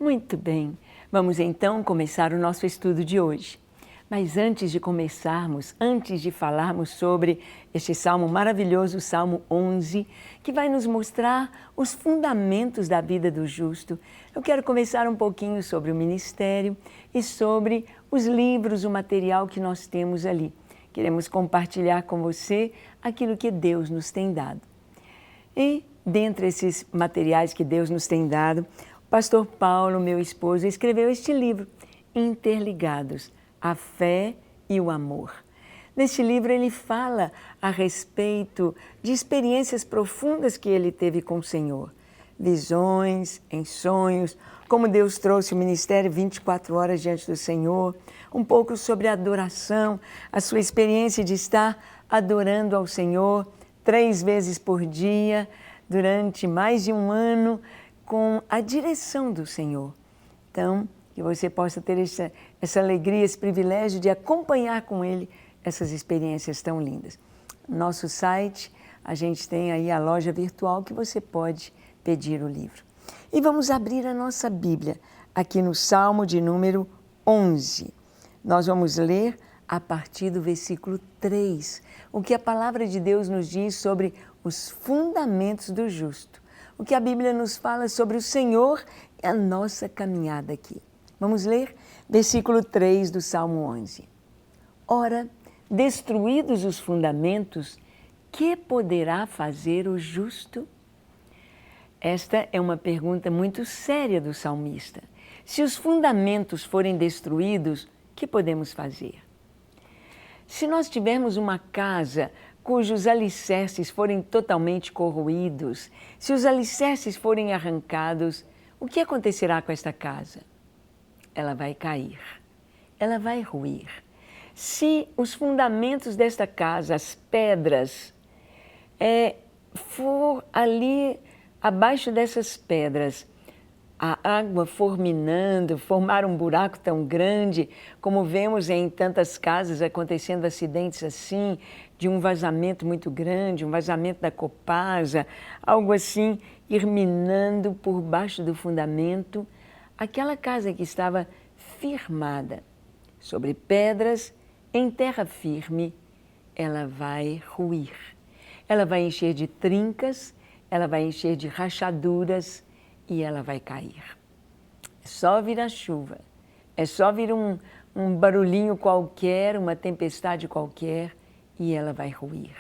Muito bem, vamos então começar o nosso estudo de hoje. Mas antes de começarmos, antes de falarmos sobre este salmo maravilhoso, o Salmo 11, que vai nos mostrar os fundamentos da vida do justo, eu quero começar um pouquinho sobre o ministério e sobre os livros, o material que nós temos ali. Queremos compartilhar com você aquilo que Deus nos tem dado. E, dentre esses materiais que Deus nos tem dado, o pastor Paulo, meu esposo, escreveu este livro, Interligados, a Fé e o Amor. Neste livro ele fala a respeito de experiências profundas que ele teve com o Senhor. Visões, em sonhos, como Deus trouxe o ministério 24 horas diante do Senhor, um pouco sobre a adoração, a sua experiência de estar adorando ao Senhor 3 vezes por dia, durante mais de um ano, com a direção do Senhor. Então, que você possa ter essa alegria, esse privilégio de acompanhar com Ele essas experiências tão lindas. No nosso site, a gente tem aí a loja virtual que você pode pedir o livro. E vamos abrir a nossa Bíblia aqui no Salmo de número 11. Nós vamos ler a partir do versículo 3, o que a palavra de Deus nos diz sobre os fundamentos do justo, o que a Bíblia nos fala sobre o Senhor e a nossa caminhada aqui. Vamos ler versículo 3 do Salmo 11. Ora, destruídos os fundamentos, que poderá fazer o justo? Esta é uma pergunta muito séria do salmista. Se os fundamentos forem destruídos, que podemos fazer? Se nós tivermos uma casa cujos alicerces forem totalmente corroídos, se os alicerces forem arrancados, o que acontecerá com esta casa? Ela vai cair, ela vai ruir. Se os fundamentos desta casa, as pedras, for ali abaixo dessas pedras, a água for minando, formar um buraco tão grande, como vemos em tantas casas acontecendo acidentes assim, de um vazamento muito grande, um vazamento da Copasa, algo assim, ir minando por baixo do fundamento, aquela casa que estava firmada sobre pedras, em terra firme, ela vai ruir. Ela vai encher de trincas, ela vai encher de rachaduras e ela vai cair. É só vir a chuva, é só vir um barulhinho qualquer, uma tempestade qualquer e ela vai ruir.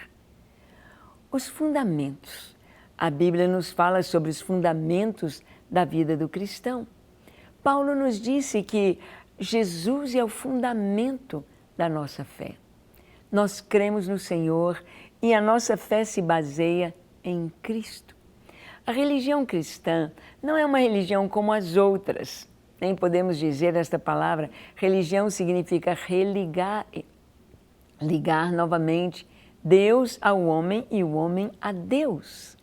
Os fundamentos. A Bíblia nos fala sobre os fundamentos da vida do cristão. Paulo nos disse que Jesus é o fundamento da nossa fé. Nós cremos no Senhor e a nossa fé se baseia em Cristo. A religião cristã não é uma religião como as outras. Nem podemos dizer esta palavra. Religião significa religar, ligar novamente Deus ao homem e o homem a Deus.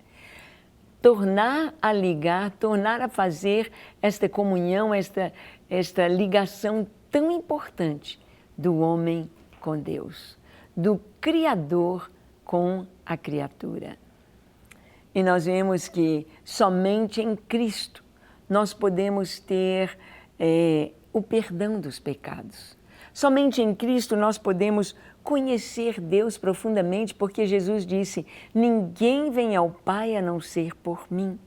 Tornar a ligar, tornar a fazer esta comunhão, esta ligação tão importante do homem com Deus, do Criador com a criatura. E nós vemos que somente em Cristo nós podemos ter o perdão dos pecados. Somente em Cristo nós podemos conhecer Deus profundamente, porque Jesus disse, ninguém vem ao Pai a não ser por mim.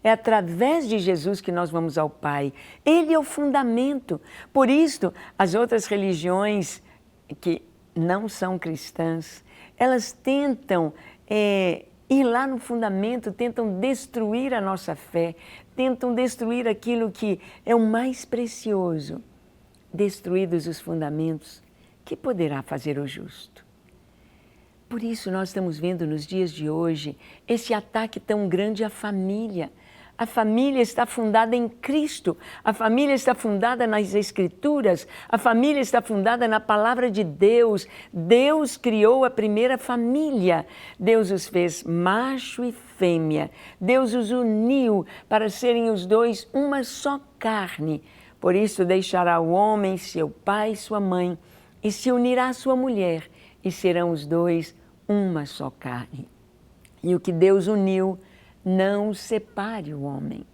É através de Jesus que nós vamos ao Pai. Ele é o fundamento. Por isso, as outras religiões que não são cristãs, elas tentam ir lá no fundamento, tentam destruir a nossa fé, tentam destruir aquilo que é o mais precioso. Destruídos os fundamentos, que poderá fazer o justo? Por isso nós estamos vendo nos dias de hoje esse ataque tão grande à família. A família está fundada em Cristo, a família está fundada nas Escrituras, a família está fundada na Palavra de Deus. Deus criou a primeira família, Deus os fez macho e fêmea, Deus os uniu para serem os dois uma só carne. Por isso deixará o homem seu pai e sua mãe e se unirá à sua mulher e serão os dois uma só carne. E o que Deus uniu, não separe o homem.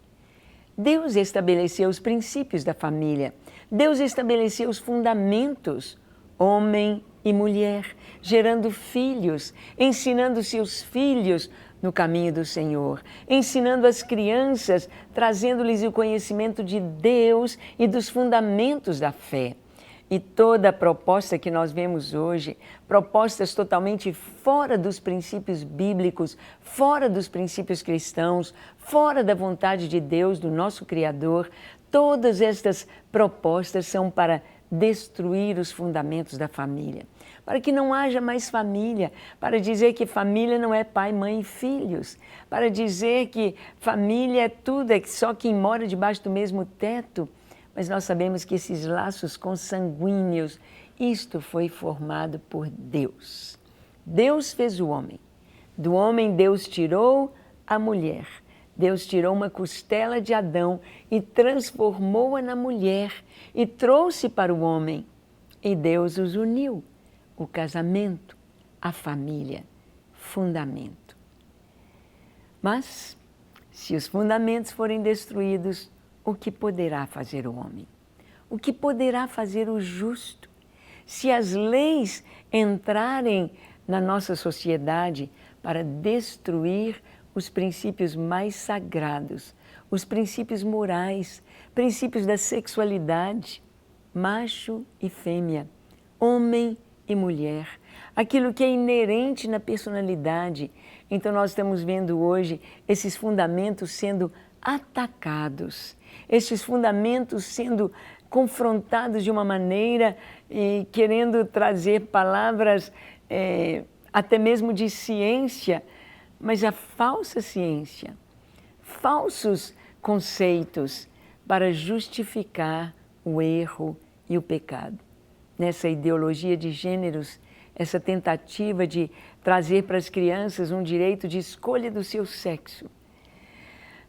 Deus estabeleceu os princípios da família. Deus estabeleceu os fundamentos, homem e mulher, gerando filhos, ensinando seus filhos no caminho do Senhor, ensinando as crianças, trazendo-lhes o conhecimento de Deus e dos fundamentos da fé. E toda a proposta que nós vemos hoje, propostas totalmente fora dos princípios bíblicos, fora dos princípios cristãos, fora da vontade de Deus, do nosso Criador, todas estas propostas são para destruir os fundamentos da família, para que não haja mais família, para dizer que família não é pai, mãe e filhos, para dizer que família é tudo, é só quem mora debaixo do mesmo teto. Mas nós sabemos que esses laços consanguíneos, isto foi formado por Deus. Deus fez o homem. Do homem Deus tirou a mulher. Deus tirou uma costela de Adão e transformou-a na mulher e trouxe para o homem. E Deus os uniu. O casamento, a família, fundamento. Mas, se os fundamentos forem destruídos, o que poderá fazer o homem? O que poderá fazer o justo? Se as leis entrarem na nossa sociedade para destruir os princípios mais sagrados, os princípios morais, princípios da sexualidade, macho e fêmea, homem e mulher, aquilo que é inerente na personalidade. Então nós estamos vendo hoje esses fundamentos sendo atacados, esses fundamentos sendo confrontados de uma maneira e querendo trazer palavras até mesmo de ciência, mas a falsa ciência, falsos conceitos para justificar o erro e o pecado. Nessa ideologia de gêneros, essa tentativa de trazer para as crianças um direito de escolha do seu sexo.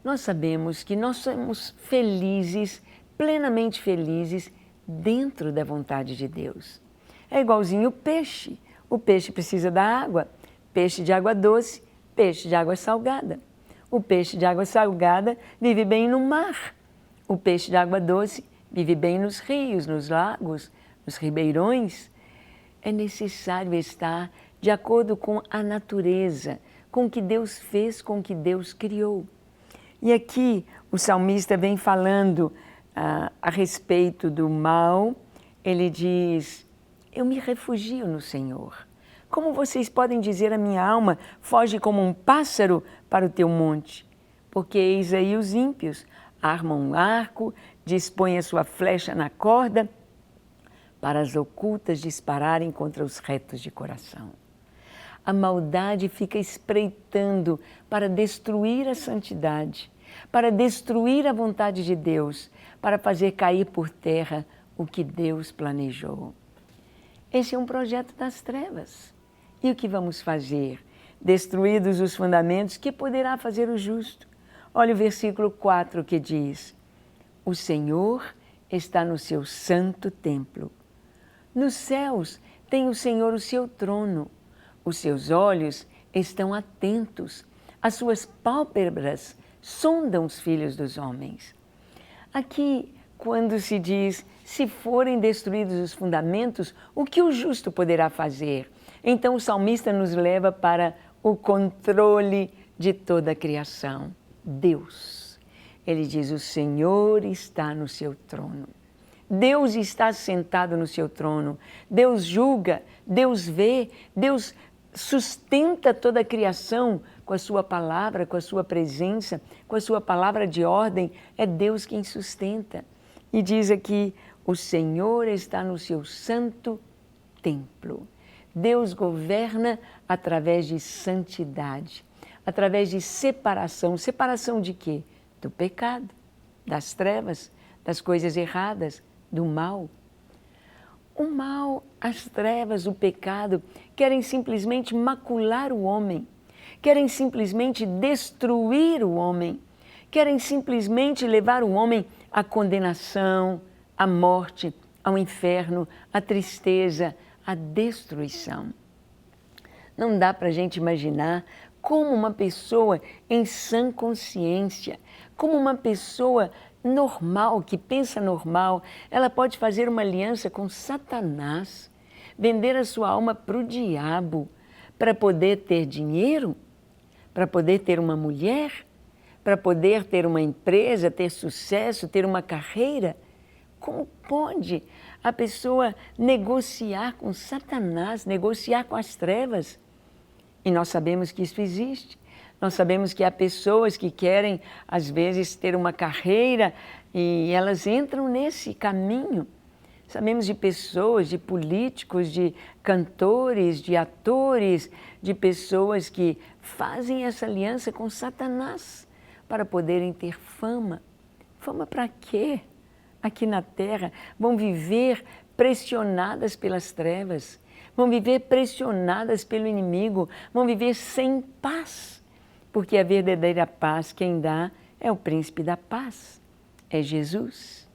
Nós sabemos que nós somos felizes, plenamente felizes, dentro da vontade de Deus. É igualzinho o peixe. O peixe precisa da água, peixe de água doce, peixe de água salgada. O peixe de água salgada vive bem no mar. O peixe de água doce vive bem nos rios, nos lagos, nos ribeirões. É necessário estar de acordo com a natureza, com o que Deus fez, com o que Deus criou. E aqui o salmista vem falando a respeito do mal. Ele diz: eu me refugio no Senhor. Como vocês podem dizer a minha alma, foge como um pássaro para o teu monte? Porque eis aí os ímpios, armam um arco, dispõem a sua flecha na corda, para as ocultas dispararem contra os retos de coração. A maldade fica espreitando para destruir a santidade, para destruir a vontade de Deus, para fazer cair por terra o que Deus planejou. Esse é um projeto das trevas. E o que vamos fazer? Destruídos os fundamentos, que poderá fazer o justo? Olha o versículo 4 que diz: o Senhor está no seu santo templo. Nos céus tem o Senhor o seu trono. Os seus olhos estão atentos. As suas pálpebras sondam os filhos dos homens. Aqui, quando se diz, se forem destruídos os fundamentos, o que o justo poderá fazer? Então o salmista nos leva para o controle de toda a criação. Deus. Ele diz, o Senhor está no seu trono. Deus está sentado no seu trono. Deus julga, Deus vê, Deus sustenta toda a criação com a sua palavra, com a sua presença, com a sua palavra de ordem. É Deus quem sustenta. E diz aqui, o Senhor está no seu santo templo. Deus governa através de santidade, através de separação. Separação de quê? Do pecado, das trevas, das coisas erradas, do mal. O mal, as trevas, o pecado querem simplesmente macular o homem, querem simplesmente destruir o homem, querem simplesmente levar o homem à condenação, à morte, ao inferno, à tristeza, à destruição. Não dá para a gente imaginar como uma pessoa em sã consciência, como uma pessoa normal, que pensa normal, ela pode fazer uma aliança com Satanás, vender a sua alma para o diabo, para poder ter dinheiro, para poder ter uma mulher, para poder ter uma empresa, ter sucesso, ter uma carreira. Como pode a pessoa negociar com Satanás, negociar com as trevas? E nós sabemos que isso existe. Nós sabemos que há pessoas que querem, às vezes, ter uma carreira e elas entram nesse caminho. Sabemos de pessoas, de políticos, de cantores, de atores, de pessoas que fazem essa aliança com Satanás para poderem ter fama. Fama para quê? Aqui na Terra vão viver pressionadas pelas trevas, vão viver pressionadas pelo inimigo, vão viver sem paz, porque a verdadeira paz quem dá é o príncipe da paz, é Jesus.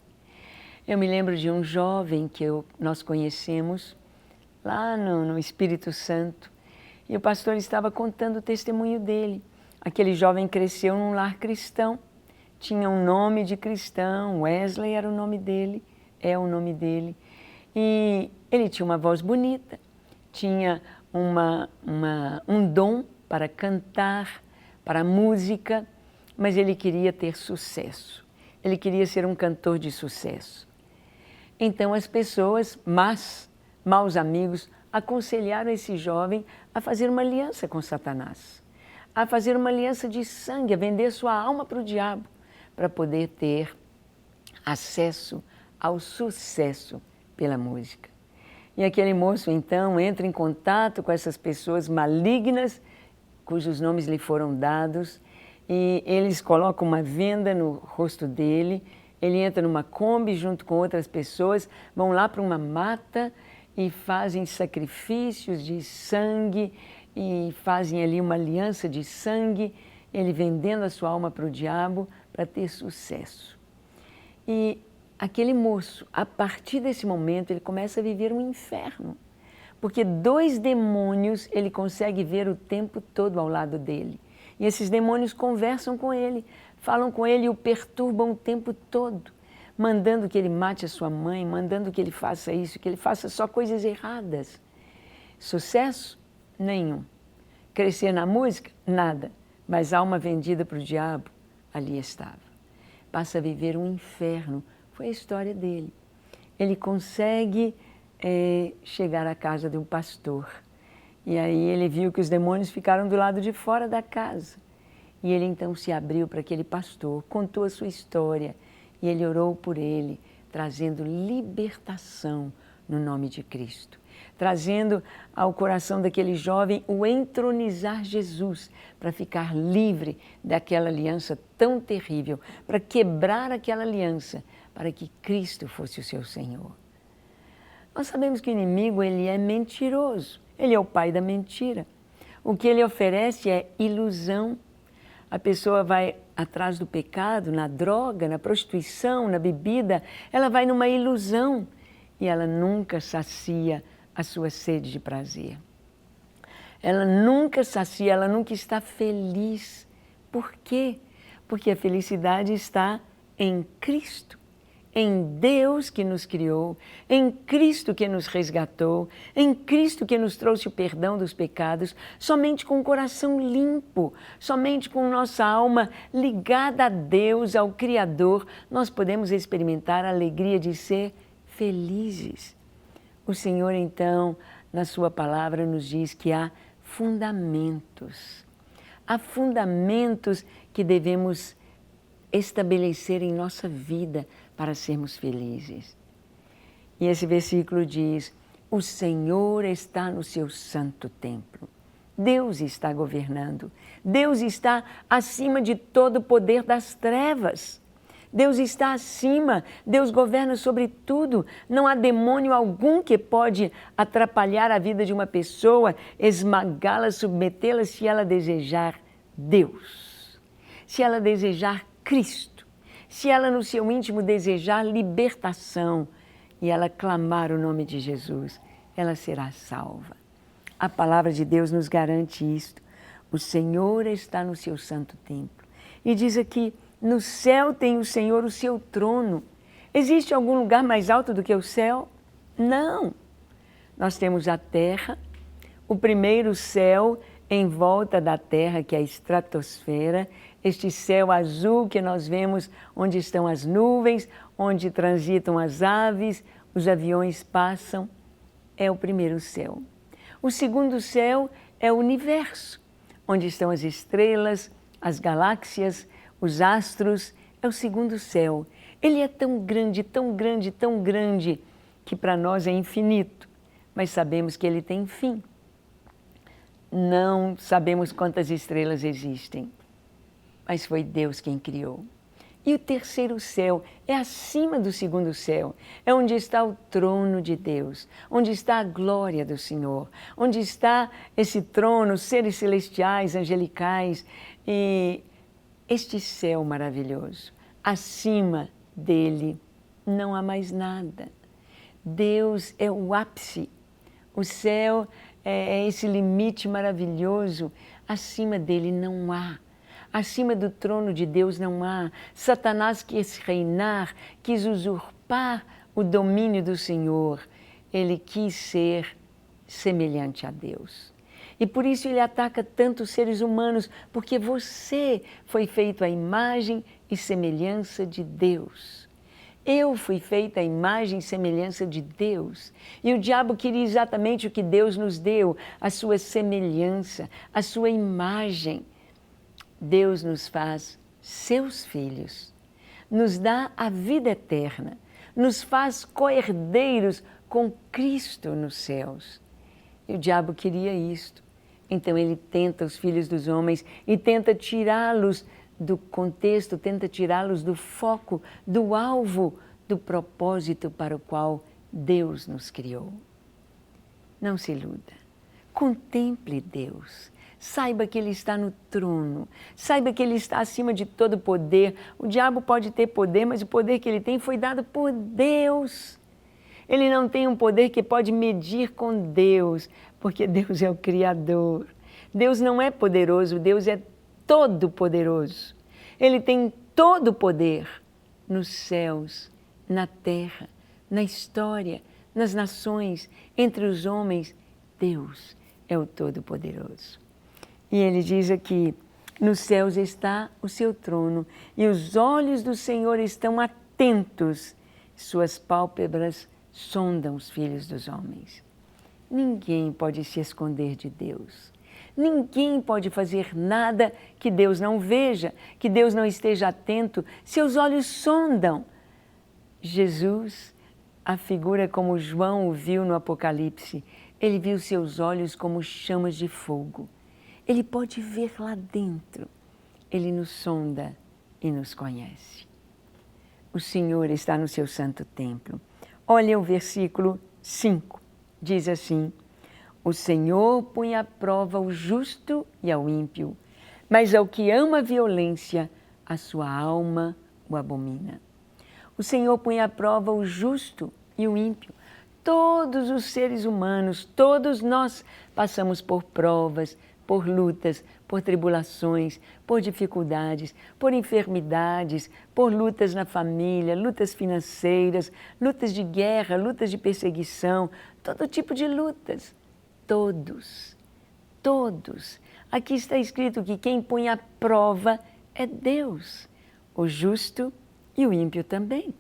Eu me lembro de um jovem que nós conhecemos lá no Espírito Santo e o pastor estava contando o testemunho dele. Aquele jovem cresceu num lar cristão, tinha um nome de cristão, Wesley era o nome dele, é o nome dele. E ele tinha uma voz bonita, tinha um dom para cantar, para música, mas ele queria ter sucesso. Ele queria ser um cantor de sucesso. Então as pessoas, maus amigos, aconselharam esse jovem a fazer uma aliança com Satanás, a fazer uma aliança de sangue, a vender sua alma para o diabo, para poder ter acesso ao sucesso pela música. E aquele moço, então, entra em contato com essas pessoas malignas, cujos nomes lhe foram dados, e eles colocam uma venda no rosto dele. Ele entra numa Kombi junto com outras pessoas, vão lá para uma mata e fazem sacrifícios de sangue e fazem ali uma aliança de sangue, ele vendendo a sua alma para o diabo para ter sucesso. E aquele moço, a partir desse momento, ele começa a viver um inferno, porque 2 demônios ele consegue ver o tempo todo ao lado dele. E esses demônios conversam com ele, falam com ele e o perturbam o tempo todo, mandando que ele mate a sua mãe, mandando que ele faça isso, que ele faça só coisas erradas. Sucesso? Nenhum. Crescer na música? Nada. Mas alma vendida para o diabo, ali estava. Passa a viver um inferno. Foi a história dele. Ele consegue chegar à casa de um pastor. E aí ele viu que os demônios ficaram do lado de fora da casa. E ele então se abriu para aquele pastor, contou a sua história e ele orou por ele, trazendo libertação no nome de Cristo, trazendo ao coração daquele jovem o entronizar Jesus para ficar livre daquela aliança tão terrível, para quebrar aquela aliança, para que Cristo fosse o seu Senhor. Nós sabemos que o inimigo ele é mentiroso, ele é o pai da mentira. O que ele oferece é ilusão. A pessoa vai atrás do pecado, na droga, na prostituição, na bebida, ela vai numa ilusão e ela nunca sacia a sua sede de prazer. Ela nunca sacia, ela nunca está feliz. Por quê? Porque a felicidade está em Cristo, em Deus que nos criou, em Cristo que nos resgatou, em Cristo que nos trouxe o perdão dos pecados. Somente com o coração limpo, somente com nossa alma ligada a Deus, ao Criador, nós podemos experimentar a alegria de ser felizes. O Senhor, então, na sua palavra nos diz que há fundamentos. Há fundamentos que devemos estabelecer em nossa vida para sermos felizes. E esse versículo diz: o Senhor está no seu santo templo. Deus está governando. Deus está acima de todo o poder das trevas. Deus está acima, Deus governa sobre tudo. Não há demônio algum que pode atrapalhar a vida de uma pessoa, esmagá-la, submetê-la, se ela desejar Deus, se ela desejar Cristo, se ela no seu íntimo desejar libertação e ela clamar o nome de Jesus, ela será salva. A palavra de Deus nos garante isto. O Senhor está no seu santo templo. E diz aqui, no céu tem o Senhor o seu trono. Existe algum lugar mais alto do que o céu? Não. Nós temos a terra, o primeiro céu em volta da terra, que é a estratosfera, este céu azul que nós vemos onde estão as nuvens, onde transitam as aves, os aviões passam, é o primeiro céu. O segundo céu é o universo, onde estão as estrelas, as galáxias, os astros, é o segundo céu. Ele é tão grande, tão grande, tão grande, que para nós é infinito, mas sabemos que ele tem fim. Não sabemos quantas estrelas existem, mas foi Deus quem criou. E o terceiro céu é acima do segundo céu, é onde está o trono de Deus, onde está a glória do Senhor, onde está esse trono, seres celestiais, angelicais, e este céu maravilhoso. Acima dele não há mais nada. Deus é o ápice, o céu é esse limite maravilhoso, acima dele não há. Acima do trono de Deus não há. Satanás quis reinar, quis usurpar o domínio do Senhor. Ele quis ser semelhante a Deus. E por isso ele ataca tanto os seres humanos, porque você foi feito à imagem e semelhança de Deus. Eu fui feita à imagem e semelhança de Deus. E o diabo queria exatamente o que Deus nos deu, a sua semelhança, a sua imagem. Deus nos faz seus filhos, nos dá a vida eterna, nos faz co-herdeiros com Cristo nos céus. E o diabo queria isto. Então ele tenta os filhos dos homens e tenta tirá-los do contexto, tenta tirá-los do foco, do alvo, do propósito para o qual Deus nos criou. Não se iluda. Contemple Deus. Saiba que Ele está no trono. Saiba que Ele está acima de todo poder. O diabo pode ter poder, mas o poder que ele tem foi dado por Deus. Ele não tem um poder que pode medir com Deus, porque Deus é o Criador. Deus não é poderoso, Deus é todo-poderoso. Ele tem todo o poder nos céus, na terra, na história, nas nações, entre os homens. Deus é o Todo-Poderoso. E ele diz aqui, nos céus está o seu trono, e os olhos do Senhor estão atentos, suas pálpebras sondam os filhos dos homens. Ninguém pode se esconder de Deus. Ninguém pode fazer nada que Deus não veja, que Deus não esteja atento. Seus olhos sondam. Jesus, a figura como João o viu no Apocalipse, ele viu seus olhos como chamas de fogo. Ele pode ver lá dentro. Ele nos sonda e nos conhece. O Senhor está no seu santo templo. Olha o versículo 5. Diz assim, o Senhor põe à prova o justo e ao ímpio, mas ao que ama a violência, a sua alma o abomina. O Senhor põe à prova o justo e o ímpio. Todos os seres humanos, todos nós passamos por provas, por lutas, por tribulações, por dificuldades, por enfermidades, por lutas na família, lutas financeiras, lutas de guerra, lutas de perseguição, todo tipo de lutas. Todos, todos. Aqui está escrito que quem põe à prova é Deus, o justo e o ímpio também.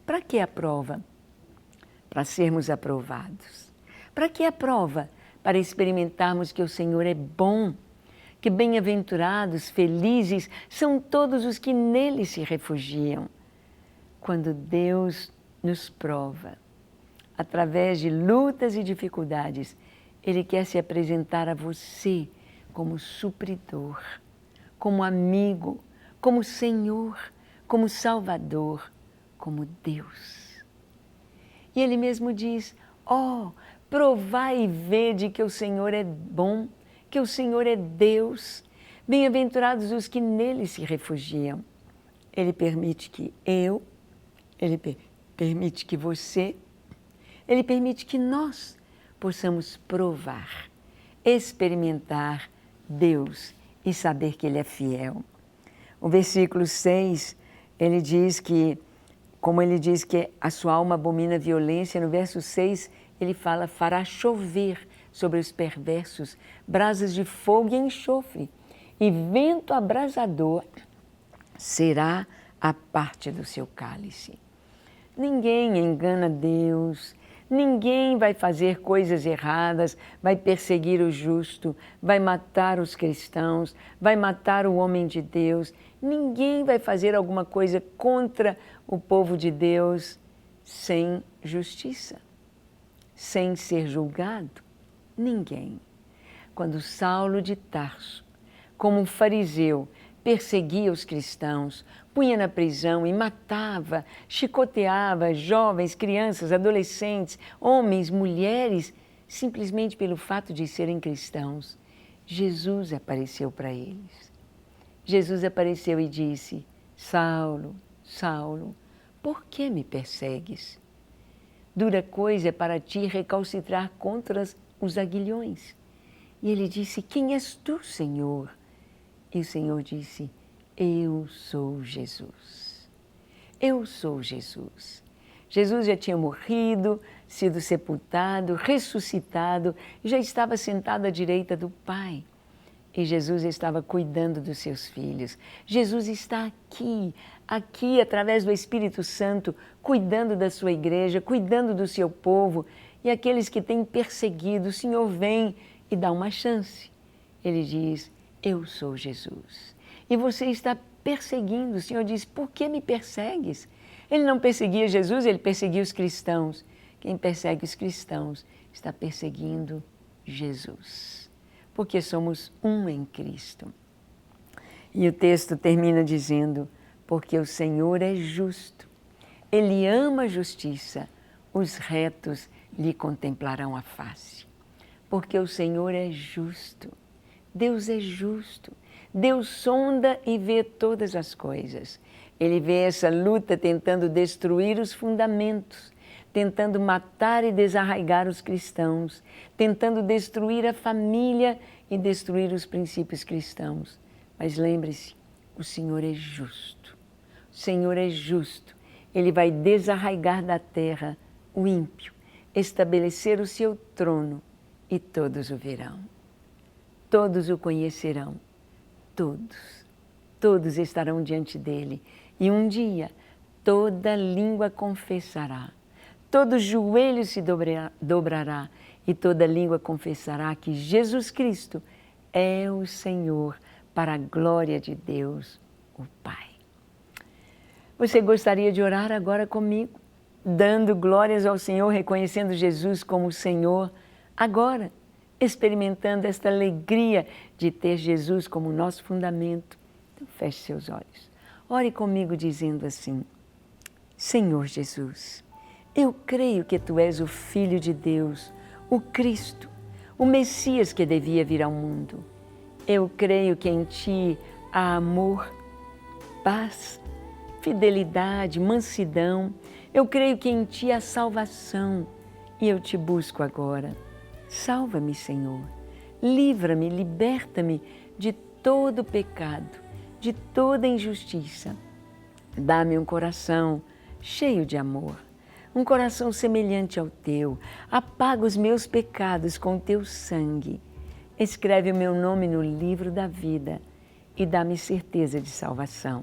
Para que a prova? Para sermos aprovados. Para que a prova? Para experimentarmos que o Senhor é bom, que bem-aventurados, felizes são todos os que nele se refugiam. Quando Deus nos prova, através de lutas e dificuldades, Ele quer se apresentar a você como supridor, como amigo, como Senhor, como Salvador, como Deus. E Ele mesmo diz, provai e vede que o Senhor é bom, que o Senhor é Deus. Bem-aventurados os que nele se refugiam. Ele permite que Ele permite que você, Ele permite que nós possamos provar, experimentar Deus e saber que Ele é fiel. O versículo 6, ele diz que, como ele diz que a sua alma abomina a violência, no verso 6 ele fala, fará chover sobre os perversos brasas de fogo e enxofre, e vento abrasador será a parte do seu cálice. Ninguém engana Deus, ninguém vai fazer coisas erradas, vai perseguir o justo, vai matar os cristãos, vai matar o homem de Deus. Ninguém vai fazer alguma coisa contra o povo de Deus sem justiça, sem ser julgado. Ninguém. Quando Saulo de Tarso, como um fariseu, perseguia os cristãos, punha na prisão e matava, chicoteava jovens, crianças, adolescentes, homens, mulheres, simplesmente pelo fato de serem cristãos, Jesus apareceu para eles. Jesus apareceu e disse, Saulo, Saulo, por que me persegues? Dura coisa é para ti recalcitrar contra os aguilhões. E ele disse, quem és tu, Senhor? E o Senhor disse, eu sou Jesus. Eu sou Jesus. Jesus já tinha morrido, sido sepultado, ressuscitado, já estava sentado à direita do Pai. E Jesus estava cuidando dos seus filhos. Jesus está aqui através do Espírito Santo, cuidando da sua igreja, cuidando do seu povo. E aqueles que têm perseguido, o Senhor vem e dá uma chance. Ele diz, eu sou Jesus. E você está perseguindo. O Senhor diz, por que me persegues? Ele não perseguia Jesus, ele perseguia os cristãos. Quem persegue os cristãos está perseguindo Jesus. Porque somos um em Cristo. E o texto termina dizendo, porque o Senhor é justo. Ele ama a justiça. Os retos lhe contemplarão a face. Porque o Senhor é justo. Deus é justo. Deus sonda e vê todas as coisas. Ele vê essa luta tentando destruir os fundamentos, tentando matar e desarraigar os cristãos, tentando destruir a família e destruir os princípios cristãos. Mas lembre-se, o Senhor é justo. O Senhor é justo. Ele vai desarraigar da terra o ímpio, estabelecer o seu trono e todos o verão. Todos o conhecerão. Todos estarão diante dele. E um dia, toda língua confessará, todo joelho se dobrará e toda língua confessará que Jesus Cristo é o Senhor, para a glória de Deus, o Pai. Você gostaria de orar agora comigo, dando glórias ao Senhor, reconhecendo Jesus como o Senhor, agora, experimentando esta alegria de ter Jesus como nosso fundamento? Então, feche seus olhos. Ore comigo dizendo assim, Senhor Jesus, eu creio que Tu és o Filho de Deus, o Cristo, o Messias que devia vir ao mundo. Eu creio que em Ti há amor, paz, fidelidade, mansidão. Eu creio que em Ti há salvação e eu Te busco agora. Salva-me, Senhor. Livra-me, liberta-me de todo pecado, de toda injustiça. Dá-me um coração cheio de amor, um coração semelhante ao Teu. Apaga os meus pecados com o Teu sangue. Escreve o meu nome no livro da vida e dá-me certeza de salvação.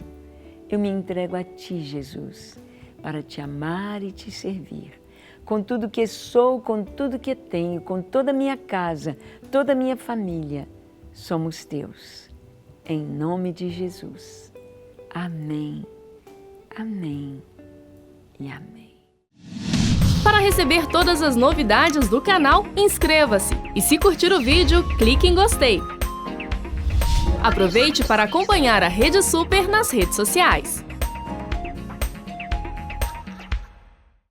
Eu me entrego a Ti, Jesus, para Te amar e Te servir. Com tudo que sou, com tudo que tenho, com toda a minha casa, toda a minha família, somos Teus. Em nome de Jesus. Amém, amém e amém. Para receber todas as novidades do canal, inscreva-se e se curtir o vídeo, clique em gostei. Aproveite para acompanhar a Rede Super nas redes sociais.